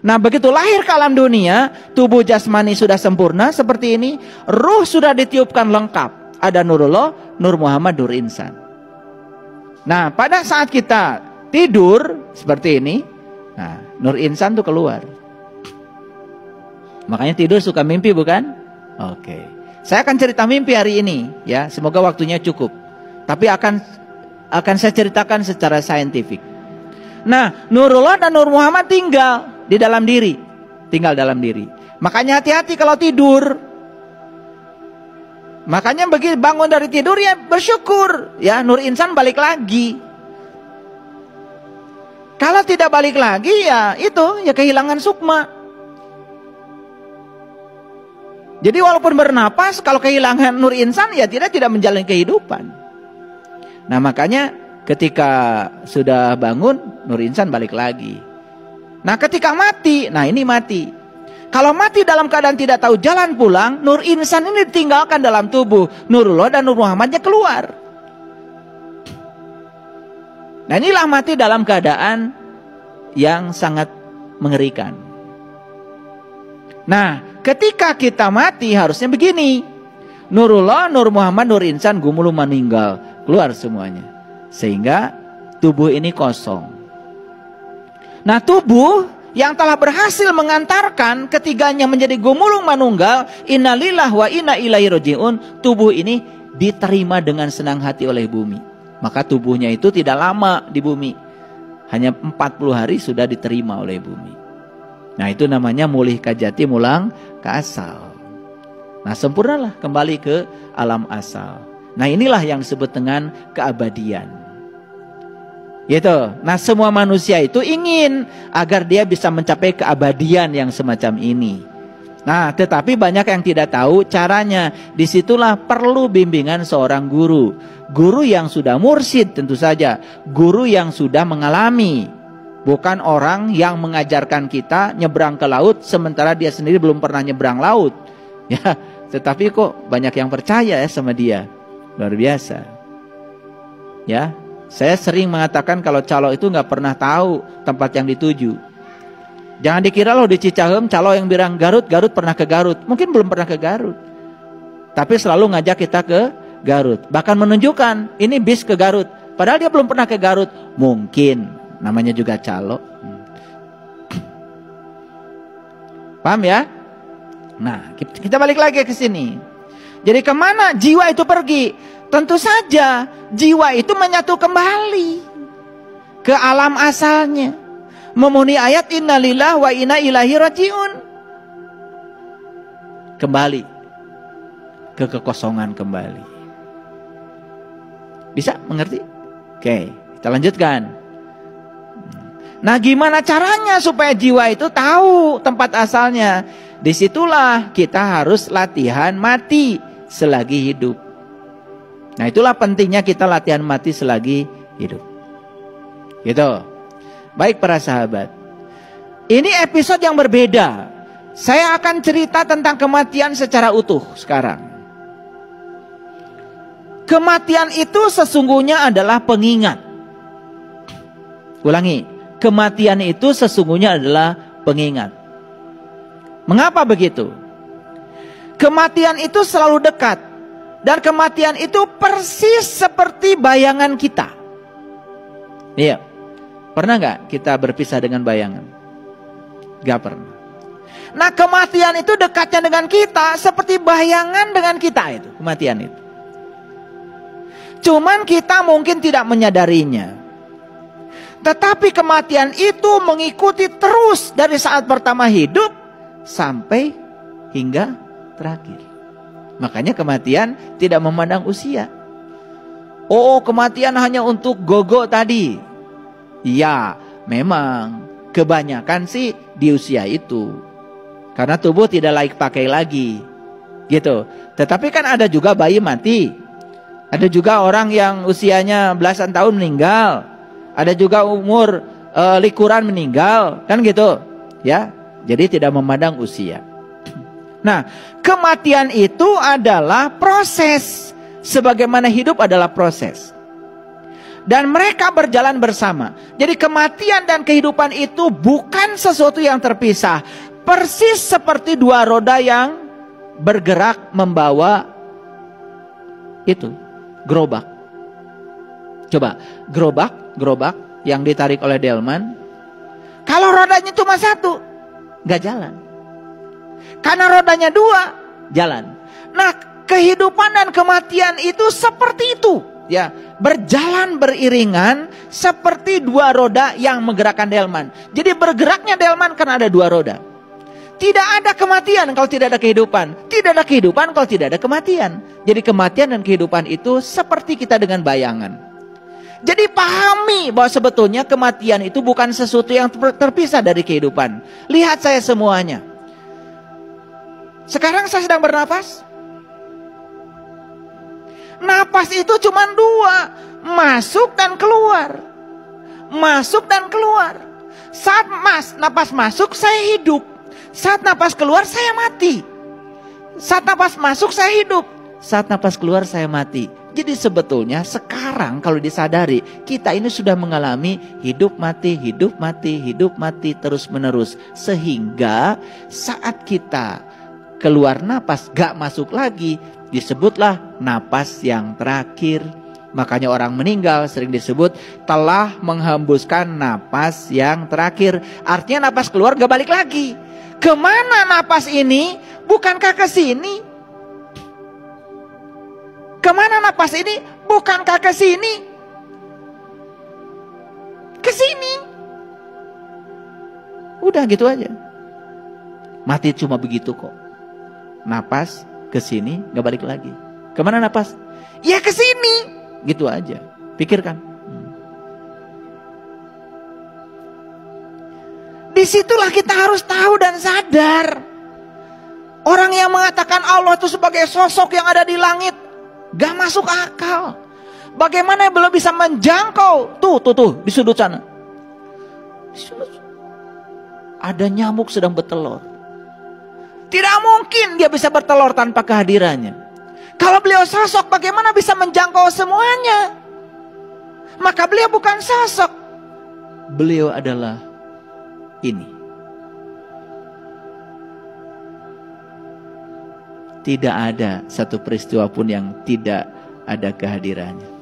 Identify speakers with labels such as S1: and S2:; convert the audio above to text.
S1: Nah, begitu lahir ke alam dunia, tubuh jasmani sudah sempurna seperti ini, ruh sudah ditiupkan lengkap. Ada Nurullah, Nur Muhammad, Nur Insan. Nah, pada saat kita tidur seperti ini, nah, Nur Insan tuh keluar. Makanya tidur suka mimpi, bukan? Oke. Saya akan cerita mimpi hari ini, ya. Semoga waktunya cukup. Tapi akan saya ceritakan secara saintifik. Nah, Nurullah dan Nur Muhammad tinggal di dalam diri, tinggal dalam diri. Makanya hati-hati kalau tidur. Makanya begitu bangun dari tidur ya bersyukur, ya Nur Insan balik lagi. Kalau tidak balik lagi ya itu ya kehilangan sukma. Jadi walaupun bernapas, kalau kehilangan Nur Insan ya tidak menjalani kehidupan. Nah, makanya ketika sudah bangun, Nur Insan balik lagi. Nah, ketika mati, nah ini mati. Kalau mati dalam keadaan tidak tahu jalan pulang, Nur Insan ini ditinggalkan dalam tubuh Nurullah dan Nur Muhammadnya keluar. Nah, inilah mati dalam keadaan yang sangat mengerikan. Nah, ketika kita mati harusnya begini. Nurullah, Nur Muhammad, Nur Insan gumulu meninggal, keluar semuanya. Sehingga tubuh ini kosong. Nah, tubuh yang telah berhasil mengantarkan ketiganya menjadi gumulung manunggal, innalillah wa inna ilaihi rajiun, tubuh ini diterima dengan senang hati oleh bumi. Maka tubuhnya itu tidak lama di bumi. Hanya 40 hari sudah diterima oleh bumi. Nah, itu namanya mulih kajati mulang ke asal. Nah, sempurnalah kembali ke alam asal. Nah, inilah yang disebut dengan keabadian. Gitu. Nah, semua manusia itu ingin agar dia bisa mencapai keabadian yang semacam ini. Nah, tetapi banyak yang tidak tahu caranya. Disitulah perlu bimbingan seorang guru. Guru yang sudah mursyid tentu saja. Guru yang sudah mengalami. Bukan orang yang mengajarkan kita nyebrang ke laut sementara dia sendiri belum pernah nyebrang laut. Ya, tetapi kok banyak yang percaya ya sama dia. Luar biasa. Ya. Saya sering mengatakan kalau calo itu nggak pernah tahu tempat yang dituju. Jangan dikira loh di Cicahem calo yang bilang Garut, Garut pernah ke Garut. Mungkin belum pernah ke Garut. Tapi selalu ngajak kita ke Garut. Bahkan menunjukkan ini bis ke Garut. Padahal dia belum pernah ke Garut. Mungkin. Namanya juga calo. Paham ya? Nah, kita balik lagi ke sini. Jadi kemana jiwa itu pergi? Tentu saja jiwa itu menyatu kembali ke alam asalnya. Memenuhi ayat innalillah wa inna ilaihi rajiun. Kembali ke kekosongan kembali. Bisa mengerti? Oke, kita lanjutkan. Nah, gimana caranya supaya jiwa itu tahu tempat asalnya? Disitulah kita harus latihan mati selagi hidup. Nah, itulah pentingnya kita latihan mati selagi hidup. Gitu. Baik para sahabat. Ini episode yang berbeda. Saya akan cerita tentang kematian secara utuh sekarang. Kematian itu sesungguhnya adalah pengingat. Ulangi. Kematian itu sesungguhnya adalah pengingat. Mengapa begitu? Kematian itu selalu dekat. Dan kematian itu persis seperti bayangan kita. Iya. Pernah nggak kita berpisah dengan bayangan? Gak pernah. Nah, kematian itu dekatnya dengan kita seperti bayangan dengan kita itu. Kematian itu. Cuman kita mungkin tidak menyadarinya. Tetapi kematian itu mengikuti terus dari saat pertama hidup sampai hingga terakhir. Makanya kematian tidak memandang usia. Oh, kematian hanya untuk gogo tadi. Ya, memang kebanyakan sih di usia itu. Karena tubuh tidak layak pakai lagi. Gitu. Tetapi kan ada juga bayi mati. Ada juga orang yang usianya belasan tahun meninggal. Ada juga umur likuran meninggal. Kan gitu. Ya. Jadi tidak memandang usia. Nah, kematian itu adalah proses. Sebagaimana hidup adalah proses. dan mereka berjalan bersama. Jadi kematian dan kehidupan itu bukan sesuatu yang terpisah. Persis seperti dua roda yang bergerak membawa itu gerobak. Coba gerobak yang ditarik oleh delman, kalau rodanya cuma satu nggak jalan, karena rodanya dua jalan. Nah, kehidupan dan kematian itu seperti itu, ya, berjalan beriringan seperti dua roda yang menggerakkan delman. Jadi bergeraknya delman karena ada dua roda. Tidak ada kematian kalau tidak ada kehidupan. Tidak ada kehidupan kalau tidak ada kematian. Jadi kematian dan kehidupan itu seperti kita dengan bayangan. Jadi pahami bahwa sebetulnya kematian itu bukan sesuatu yang terpisah dari kehidupan. Lihat saya semuanya. Sekarang saya sedang bernapas. Napas itu cuma dua, masuk dan keluar. Masuk dan keluar. Saat napas masuk saya hidup. Saat napas keluar saya mati. Saat napas masuk saya hidup. Saat napas keluar saya mati. Jadi sebetulnya sekarang kalau disadari, kita ini sudah mengalami hidup mati, hidup mati, hidup mati terus menerus. Sehingga saat kita keluar napas gak masuk lagi, disebutlah napas yang terakhir. Makanya orang meninggal sering disebut telah menghembuskan napas yang terakhir. Artinya napas keluar gak balik lagi. Kemana napas ini? Bukankah ke sini? Kemana napas ini? Bukankah ke sini? Ke sini. Udah gitu aja. Mati cuma begitu kok. Napas ke sini gak balik lagi. Kemana napas? Ya ke sini. Gitu aja. Pikirkan. Disitulah kita harus tahu dan sadar. Orang yang mengatakan Allah itu sebagai sosok yang ada di langit, gak masuk akal. Bagaimana belum bisa menjangkau? Tuh, di sudut sana. Ada nyamuk sedang bertelur. Tidak mungkin dia bisa bertelur tanpa kehadirannya. Kalau beliau sosok, bagaimana bisa menjangkau semuanya? Maka beliau bukan sosok. Beliau adalah ini. Tidak ada satu peristiwa pun yang tidak ada kehadirannya.